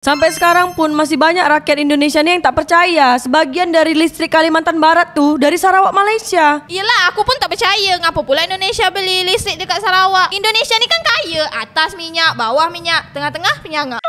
Sampai sekarang pun masih banyak rakyat Indonesia nih yang tak percaya sebagian dari listrik Kalimantan Barat tuh dari Sarawak, Malaysia. Iyalah, aku pun tak percaya. Ngapa pula Indonesia beli listrik dekat Sarawak? Indonesia ni kan kaya. Atas minyak, bawah minyak, tengah-tengah penyangga.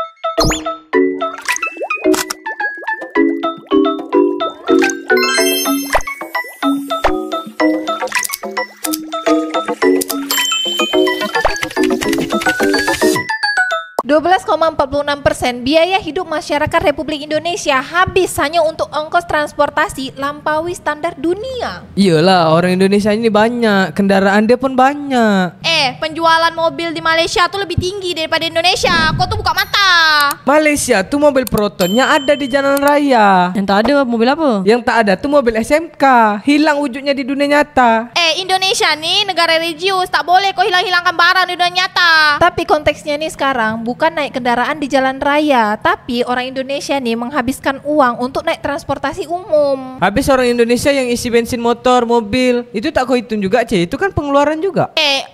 %12,46 biaya hidup masyarakat Republik Indonesia habis hanya untuk ongkos transportasi lampaui standar dunia. Iyalah, orang Indonesia ini banyak, kendaraan dia pun banyak. Penjualan mobil di Malaysia tuh lebih tinggi daripada Indonesia. Kau tuh buka mata. Malaysia tuh mobil Protonnya ada di jalan raya. Yang tak ada mobil apa? Yang tak ada tuh mobil SMK, hilang wujudnya di dunia nyata. Indonesia nih negara religius, tak boleh kau hilang-hilangkan barang di dunia nyata. Tapi konteksnya nih sekarang bukan naik kendaraan di jalan raya, tapi orang Indonesia nih menghabiskan uang untuk naik transportasi umum. Habis orang Indonesia yang isi bensin motor, mobil, itu tak kau hitung juga, itu kan pengeluaran juga.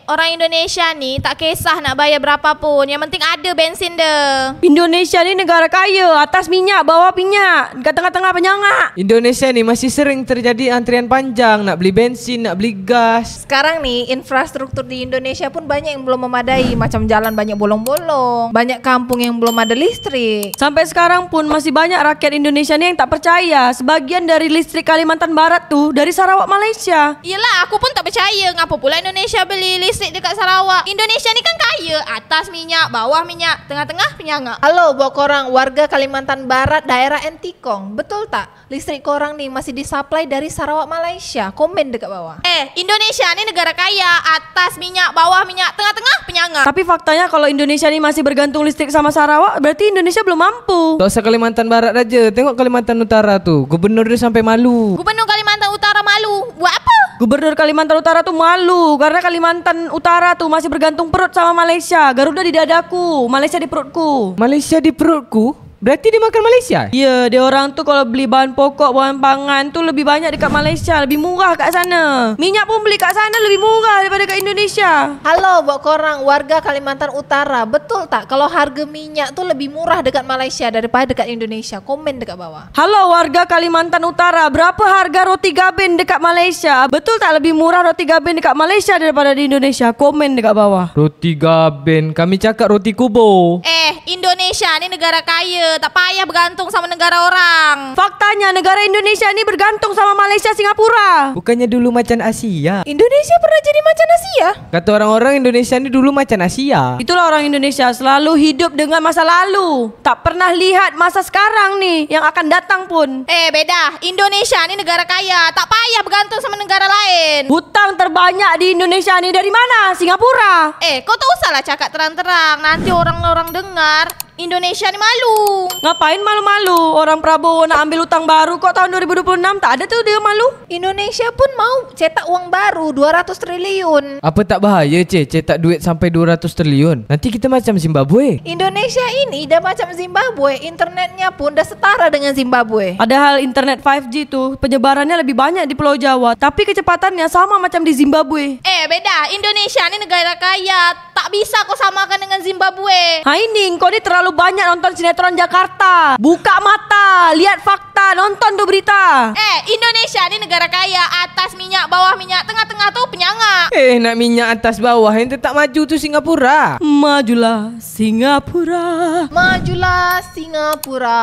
Orang Indonesia nih tak kisah nak bayar berapapun, yang penting ada bensin deh. Indonesia ni negara kaya, atas minyak, bawah minyak, dekat tengah-tengah penyangga. Indonesia nih masih sering terjadi antrian panjang nak beli bensin, nak beli gas. Sekarang nih infrastruktur di Indonesia pun banyak yang belum memadai, macam jalan banyak bolong-bolong, banyak kampung yang belum ada listrik. Sampai sekarang pun masih banyak rakyat Indonesia nih yang tak percaya sebagian dari listrik Kalimantan Barat tuh dari Sarawak, Malaysia. Iyalah, aku pun tak percaya. Ngapa pula Indonesia beli listrik dekat Sarawak? Indonesia ni kan kaya. Atas minyak, bawah minyak, tengah-tengah penyangga. Halo buat korang warga Kalimantan Barat daerah Entikong, betul tak? Listrik korang nih masih disuplai dari Sarawak, Malaysia. Komen dekat bawah. Indonesia ni negara kaya. Atas minyak, bawah minyak, tengah-tengah penyangga. Tapi faktanya kalau Indonesia ini masih bergantung listrik sama Sarawak, berarti Indonesia belum mampu. Tak usah Kalimantan Barat aja, tengok Kalimantan Utara tuh, gubernur dia sampai malu. Gubernur Kalimantan Utara malu. Buat apa? Gubernur Kalimantan Utara tuh malu karena Kalimantan Utara tuh masih bergantung perut sama Malaysia. Garuda di dadaku, Malaysia di perutku. Malaysia di perutku? Berarti dia makan Malaysia? Ya, dia orang tuh kalau beli bahan pokok, bahan pangan tuh lebih banyak dekat Malaysia, lebih murah kat sana. Minyak pun beli kat sana lebih murah daripada kat Indonesia. Halo buat korang warga Kalimantan Utara, betul tak kalau harga minyak tuh lebih murah dekat Malaysia daripada dekat Indonesia? Komen dekat bawah. Halo warga Kalimantan Utara, berapa harga roti gaben dekat Malaysia? Betul tak lebih murah roti gaben dekat Malaysia daripada di Indonesia? Komen dekat bawah. Roti gaben, kami cakap roti kubo. Indonesia ni negara kaya, tak payah bergantung sama negara orang. Faktanya negara Indonesia ni bergantung sama Malaysia, Singapura. Bukannya dulu macan Asia? Indonesia pernah jadi macan Asia? Kata orang-orang Indonesia ni dulu macan Asia. Itulah orang Indonesia, selalu hidup dengan masa lalu, tak pernah lihat masa sekarang nih yang akan datang pun. Beda. Indonesia ni negara kaya, tak payah bergantung sama negara lain. Hutang terbanyak di Indonesia ni dari mana? Singapura. Kau tak usahlah cakap terang-terang, nanti orang-orang dengar Indonesia ni malu. Ngapain malu-malu? Orang Prabowo nak ambil hutang baru kok tahun 2026, tak ada tuh dia malu. Indonesia pun mau cetak uang baru 200 triliun. Apa tak bahaya cetak duit sampai 200 triliun? Nanti kita macam Zimbabwe. Indonesia ini dah macam Zimbabwe, internetnya pun dah setara dengan Zimbabwe. Padahal internet 5G tuh penyebarannya lebih banyak di Pulau Jawa, tapi kecepatannya sama macam di Zimbabwe. Beda. Indonesia ni negara kaya, tak bisa kau samakan dengan Zimbabwe. Ini kau ni terlalu banyak nonton sinetron Jakarta. Buka mata, lihat fakta, nonton tuh berita. Indonesia ni negara kaya, atas minyak, bawah minyak, tengah-tengah tuh penyangga. Nak minyak atas bawah, yang tak maju tuh Singapura. Majulah Singapura. Majulah Singapura.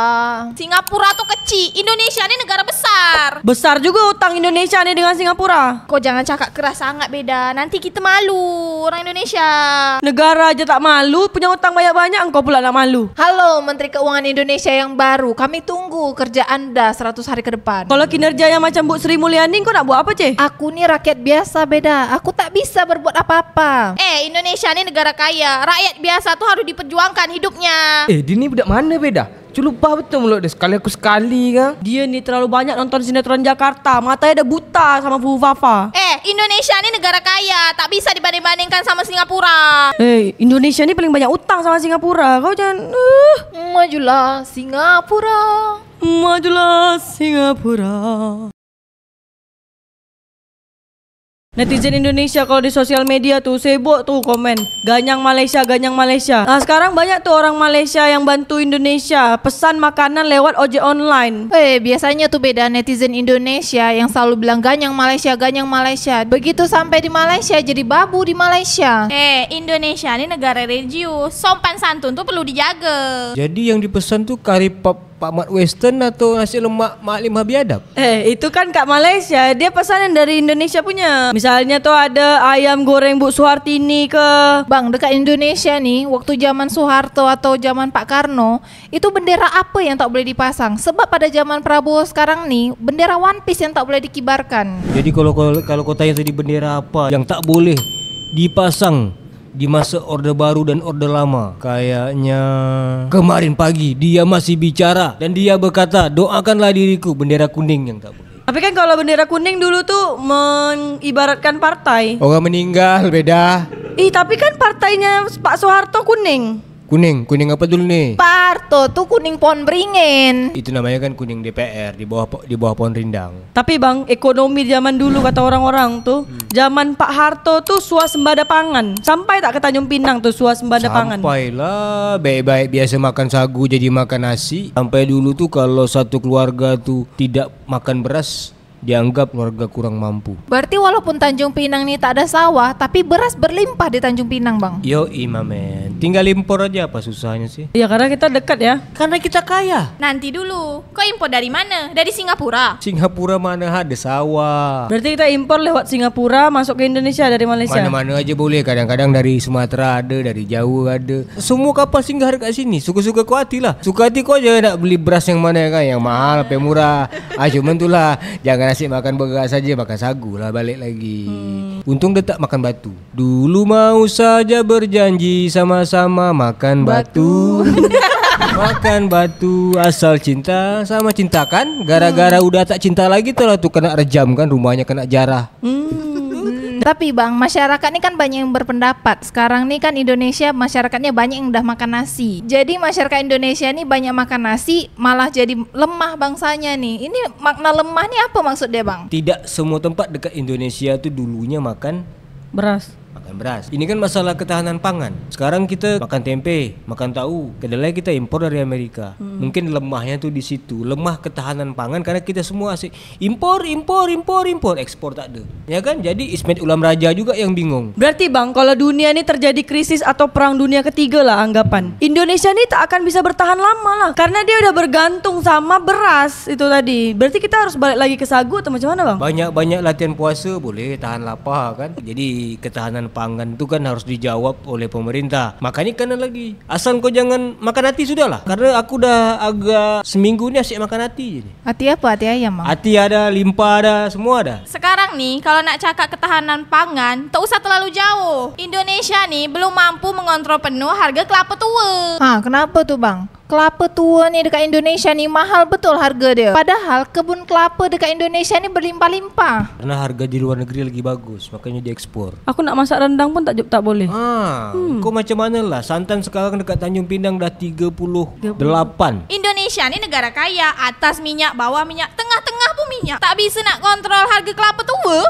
Singapura tuh kecil, Indonesia ni negara besar. Besar juga utang Indonesia nih dengan Singapura. Kau jangan cakap keras sangat, Beda. Nanti kita malu, orang Indonesia. Negara aja tak malu, punya utang banyak-banyak, engkau pula nak malu. Halo Menteri Keuangan Indonesia yang baru, kami tunggu kerja anda 100 hari ke depan. Kalau kinerja yang macam Bu Sri Mulyani, kau nak buat apa, Cik? Aku ni rakyat biasa, Beda. Aku tak bisa berbuat apa-apa. Indonesia ni negara kaya, rakyat biasa tuh harus diperjuangkan hidupnya. Dia ni budak mana, Beda? Celupah betul mulut dia. Sekali aku sekali kan. Dia ni terlalu banyak nonton sinetron Jakarta, matanya dah buta sama Fufu Fafa. Indonesia ni negara kaya, tak bisa dibanding-bandingkan sama Singapura. Indonesia ni paling banyak utang sama Singapura. Kau jangan Majulah Singapura. Majulah Singapura. Netizen Indonesia kalau di sosial media tuh sibuk tuh komen Ganyang Malaysia, Ganyang Malaysia. Nah sekarang banyak tuh orang Malaysia yang bantu Indonesia pesan makanan lewat ojek online. Biasanya tuh beda netizen Indonesia yang selalu bilang Ganyang Malaysia, Ganyang Malaysia. Begitu sampai di Malaysia jadi babu di Malaysia. Indonesia ini negara religius, sopan santun tuh perlu dijaga. Jadi yang dipesan tuh kari Pak Mat Western atau nasi lemak Mak Lim Biadab? Itu kan Kak Malaysia, dia pesanan dari Indonesia punya. Misalnya tuh ada ayam goreng Bu Suhartini ke... Bang, dekat Indonesia nih, waktu zaman Soeharto atau zaman Pak Karno, itu bendera apa yang tak boleh dipasang? Sebab pada zaman Prabowo sekarang nih, bendera One Piece yang tak boleh dikibarkan. Jadi kalau kau tanya tadi bendera apa yang tak boleh dipasang di masa Orde Baru dan Orde Lama, kayaknya kemarin pagi dia masih bicara dan dia berkata, doakanlah diriku, bendera kuning yang tak boleh. Tapi kan kalau bendera kuning dulu tuh mengibaratkan partai. Orang meninggal beda. Tapi kan partainya Pak Soeharto kuning. Kuning apa dulu nih? Pak Harto tuh kuning pohon beringin. Itu namanya kan kuning DPR di bawah pohon rindang. Tapi bang, ekonomi zaman dulu kata orang-orang tuh, zaman Pak Harto tuh swasembada pangan. Sampai tak ke Tanjung Pinang tuh swasembada pangan. Sampailah, baik-baik biasa makan sagu jadi makan nasi. Sampai dulu tuh kalau satu keluarga tuh tidak makan beras, dianggap keluarga kurang mampu. Berarti walaupun Tanjung Pinang nih tak ada sawah, tapi beras berlimpah di Tanjung Pinang, Bang. Yo men, tinggal impor aja, apa susahnya sih? Ya karena kita dekat ya. Karena kita kaya. Nanti dulu, kau impor dari mana? Dari Singapura? Singapura mana ada sawah. Berarti kita impor lewat Singapura masuk ke Indonesia dari Malaysia. Mana-mana aja boleh, kadang-kadang dari Sumatera ada, dari Jawa ada. Semua kapal singgah dekat sini, suka-suka kau hati lah. Suka hati kau aja nak beli beras yang mana kan, yang mahal apa yang murah. Cuman tu lah, jangan asyik makan beras saja, makan sagu lah balik lagi. Untung dia tak makan batu. Dulu mau saja berjanji sama-sama makan batu. Makan batu asal cinta sama cinta kan. Gara-gara udah tak cinta lagi tuh lah tuh kena rejam kan, rumahnya kena jarah. Tapi Bang, masyarakat ini kan banyak yang berpendapat. Sekarang nih kan Indonesia masyarakatnya banyak yang udah makan nasi. Jadi masyarakat Indonesia nih banyak makan nasi, malah jadi lemah bangsanya nih. Ini makna lemah nih apa maksud dia, Bang? Tidak semua tempat dekat Indonesia tuh dulunya makan Beras. beras. Ini kan masalah ketahanan pangan. Sekarang kita makan tempe, makan tahu. Kedelai kita impor dari Amerika. Mungkin lemahnya tuh di situ. Lemah ketahanan pangan karena kita semua asik impor, ekspor tak ada. Ya kan? Jadi Ismet Ulam Raja juga yang bingung. Berarti bang, kalau dunia ini terjadi krisis atau perang dunia ketiga lah anggapan, Indonesia ini tak akan bisa bertahan lama lah. Karena dia udah bergantung sama beras itu tadi. Berarti kita harus balik lagi ke sagu atau macam mana bang? Banyak-banyak latihan puasa boleh tahan lapar kan. Jadi ketahanan pangan itu kan harus dijawab oleh pemerintah. Makanya kanan lagi. Asal kau jangan makan hati sudahlah. Karena aku dah agak seminggu ni asyik makan hati je ni. Hati apa? Hati ayam bang? Hati ada, limpa ada, semua ada. Sekarang nih kalau nak cakap ketahanan pangan, tak usah terlalu jauh. Indonesia nih belum mampu mengontrol penuh harga kelapa tua. Kenapa tuh bang? Kelapa tua nih dekat Indonesia nih mahal betul harga dia. Padahal kebun kelapa dekat Indonesia nih berlimpah-limpah. Karena harga di luar negeri lagi bagus, makanya diekspor. Aku nak masak rendang pun tak boleh. Kau macam mana lah? Santan sekarang dekat Tanjung Pinang dah 38. Indonesia nih negara kaya, atas minyak, bawah minyak, tengah-tengah pun minyak. Tak bisa nak kontrol harga kelapa tua.